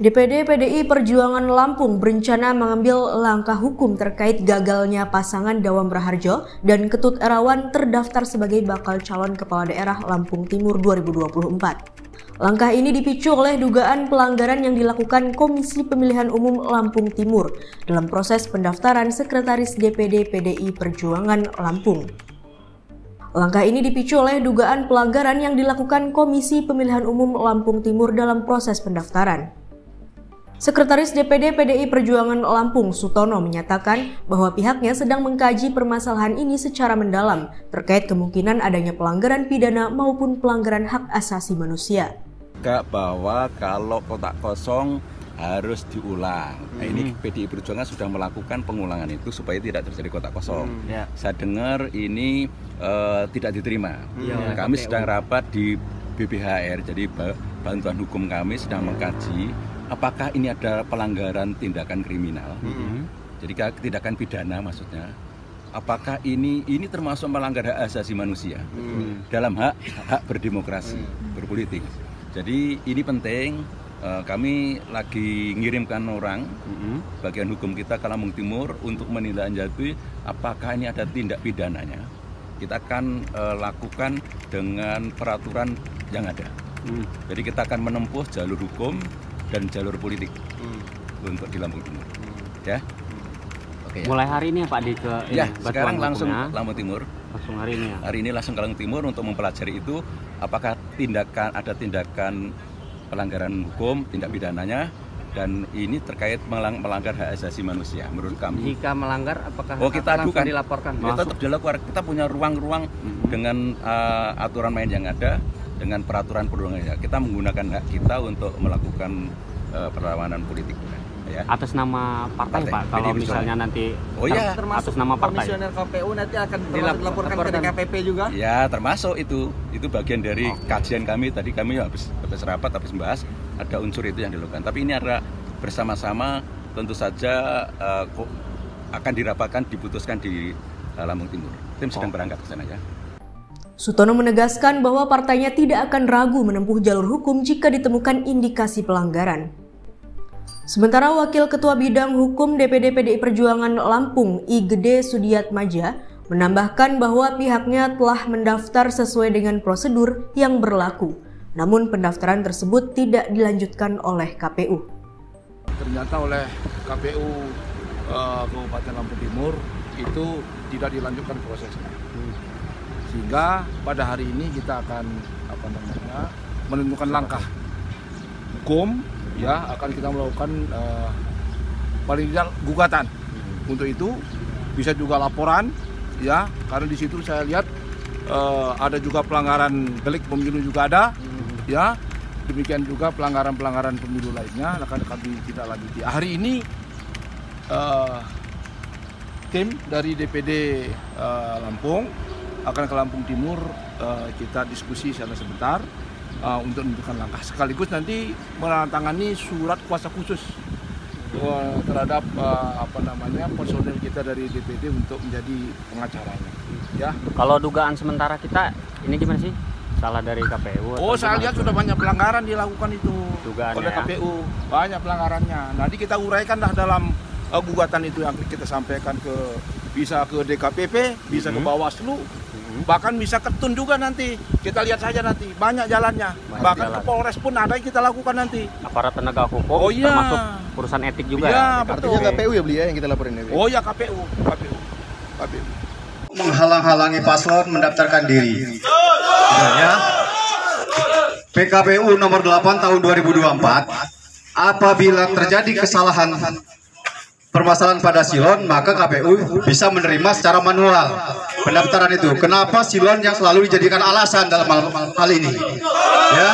DPD PDI Perjuangan Lampung berencana mengambil langkah hukum terkait gagalnya pasangan Dawam Raharjo dan Ketut Erawan terdaftar sebagai bakal calon kepala daerah Lampung Timur 2024. Langkah ini dipicu oleh dugaan pelanggaran yang dilakukan Komisi Pemilihan Umum Lampung Timur dalam proses pendaftaran Sekretaris DPD PDI Perjuangan Lampung. Langkah ini dipicu oleh dugaan pelanggaran yang dilakukan Komisi Pemilihan Umum Lampung Timur dalam proses pendaftaran. Sekretaris DPD PDI Perjuangan Lampung, Sutono, menyatakan bahwa pihaknya sedang mengkaji permasalahan ini secara mendalam terkait kemungkinan adanya pelanggaran pidana maupun pelanggaran hak asasi manusia. Bahwa kalau kotak kosong harus diulang. Nah, ini PDI Perjuangan sudah melakukan pengulangan itu supaya tidak terjadi kotak kosong. Saya dengar ini tidak diterima. Kami sedang rapat di BBHR, jadi Bantuan Hukum kami sedang mengkaji apakah ini ada pelanggaran tindakan kriminal, jadi tindakan pidana maksudnya. Apakah ini termasuk melanggar hak asasi manusia dalam hak berdemokrasi, berpolitik. Jadi ini penting. Kami lagi ngirimkan orang bagian hukum kita ke Lampung Timur untuk menindaklanjuti apakah ini ada tindak pidananya. Kita akan lakukan dengan peraturan yang ada. Jadi kita akan menempuh jalur hukum dan jalur politik untuk di Lampung Timur. Ya. Oke, mulai hari ini ya Pak di ke sekarang langsung Lampung Timur. Langsung hari ini ya. Hari ini langsung ke Lampung Timur untuk mempelajari itu apakah ada tindakan pelanggaran hukum, tindak pidananya, dan ini terkait melanggar hak asasi manusia menurut kami. Jika melanggar apakah kita adukan, dilaporkan? Kita tetap dilakukan. Kita punya ruang-ruang dengan aturan main yang ada, dengan peraturan perundangannya. Kita menggunakan hak kita untuk melakukan perlawanan politik. Ya. Atas nama partai Pak, kalau misalnya nanti atas nama partai. Komisioner KPU nanti akan dilaporkan ke DKPP juga? Ya, termasuk itu bagian dari kajian kami. Tadi kami habis rapat, habis membahas, ada unsur itu yang dilakukan. Tapi ini ada bersama-sama, tentu saja akan dirapatkan, diputuskan di Lampung Timur. Tim sedang berangkat ke sana ya. Sutono menegaskan bahwa partainya tidak akan ragu menempuh jalur hukum jika ditemukan indikasi pelanggaran. Sementara Wakil Ketua Bidang Hukum DPD PDI Perjuangan Lampung, I Gede Sudiatmaja, menambahkan bahwa pihaknya telah mendaftar sesuai dengan prosedur yang berlaku. Namun pendaftaran tersebut tidak dilanjutkan oleh KPU. Ternyata oleh KPU Kabupaten Lampung Timur itu tidak dilanjutkan prosesnya. Sehingga pada hari ini kita akan menentukan langkah hukum, ya, akan kita melakukan paling tidak gugatan. Untuk itu bisa juga laporan, ya, karena di situ saya lihat ada juga pelanggaran delik pemilu juga ada, ya, demikian juga pelanggaran pemilu lainnya akan kami tidak lanjuti. Hari ini tim dari DPD Lampung akan ke Lampung Timur, kita diskusi sana sebentar untuk menentukan langkah. Sekaligus nanti menandatangani surat kuasa khusus terhadap personel kita dari DPD untuk menjadi pengacaranya. Ya. Kalau dugaan sementara kita ini gimana sih? Salah dari KPU? Saya lihat sudah banyak pelanggaran dilakukan itu oleh KPU, banyak pelanggarannya. Nanti kita uraikan dalam gugatan itu yang kita sampaikan bisa ke DKPP, bisa ke Bawaslu, bahkan bisa ke TUN juga nanti. Kita lihat saja nanti, banyak jalannya. Bahkan ke Polres pun ada yang kita lakukan nanti. Aparat penegak hukum, termasuk urusan etik juga ya? Betul. Artinya KPU ya beli yang kita laporin ya? KPU. Menghalang-halangi paslon mendaftarkan diri. Ya. PKPU nomor 8 tahun 2024, apabila terjadi kesalahan permasalahan pada silon, maka KPU bisa menerima secara manual pendaftaran itu. Kenapa silon yang selalu dijadikan alasan dalam hal ini? Ya,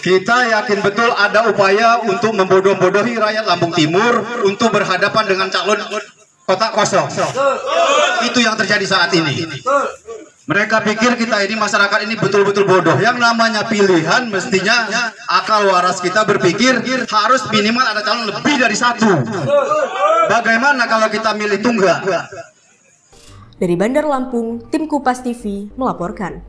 kita yakin betul ada upaya untuk membodoh-bodohi rakyat Lampung Timur untuk berhadapan dengan calon kotak kosong. Itu yang terjadi saat ini. Mereka pikir kita ini, masyarakat ini betul-betul bodoh. Yang namanya pilihan mestinya akal waras kita berpikir harus minimal ada calon lebih dari satu. Bagaimana kalau kita milih tunggal? Dari Bandar Lampung, tim Kupas TV melaporkan.